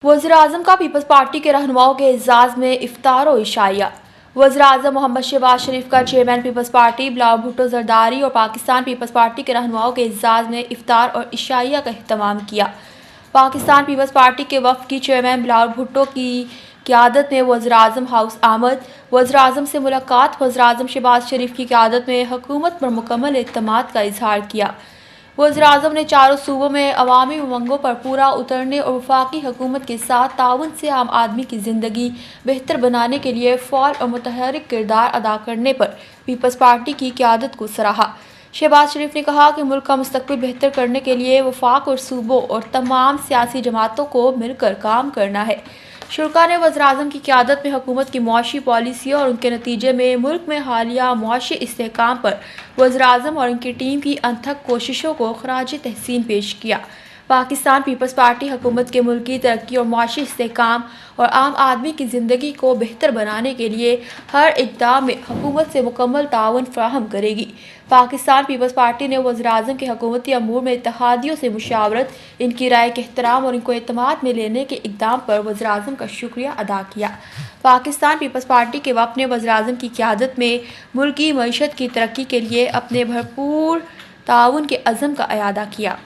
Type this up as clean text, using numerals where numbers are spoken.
वज़ीर-ए-आज़म का peoples party के रहनुमाओं के एजाज़ में इफ्तार और इशाइया। वज़ीर-ए-आज़म मोहम्मद शहबाज शरीफ का chairman Peoples Party Bilawal Bhutto Zardari और पाकिस्तान पीपल्स पार्टी के रहनुमाओं के एजाज़ में इफ्तार और इशाइया का अहतमाम किया। पाकिस्तान पीपल्स पार्टी के वफ़द की चेयरमैन बिलावल भुट्टो की क़यादत में वज़ीर-ए-आज़म हाउस आमद। वज़ीर-ए-आज़म से मुलाकात। वज़ीर-ए-आज़म शहबाज शरीफ की क़यादत में हुकूमत पर मुकम्मल एतमाद का इजहार किया। वज़ीर-ए-आज़म ने चारों सूबों में अवामी उमंगों पर पूरा उतरने और वफाकी हुकूमत के साथ ताउन से आम आदमी की ज़िंदगी बेहतर बनाने के लिए फ़आल और मुतहर्रिक किरदार अदा करने पर पीपल्स पार्टी की क़यादत को सराहा। शहबाज शरीफ ने कहा कि मुल्क का मुस्तकबिल बेहतर करने के लिए वफाक और सूबों और तमाम सियासी जमातों को मिलकर काम करना है। शुरा ने वज़ीर-ए-आज़म की क़यादत में हुकूमत की मुआशी पॉलिसियों और उनके नतीजे में मुल्क में हालिया मुआशी इस्तेहकाम पर वज़ीर-ए-आज़म और उनकी टीम की अनथक कोशिशों को ख़राज तहसीन पेश किया। पाकिस्तान पीपल्स पार्टी हुकूमत के मुल्की तरक्की और मुआशी इस्तेहकाम और आम आदमी की ज़िंदगी को बेहतर बनाने के लिए हर इक़दाम में हुकूमत से मुकम्मल ताउन फ़राहम करेगी। पाकिस्तान पीपल्स पार्टी ने वज़ीर-ए-आज़म के हुकूमती अमूर में इत्तेहादियों से मुशावरत, इनकी राय के एहतराम और इनको एतमाद में लेने के इक़दाम पर वज़ीर-ए-आज़म का शुक्रिया अदा किया। पाकिस्तान पीपल्स पार्टी के वफ़द ने वज़ीर-ए-आज़म की क़यादत में मुल्की मईशत की तरक्की के लिए अपने भरपूर ताउन के अज़्म का इआदा किया।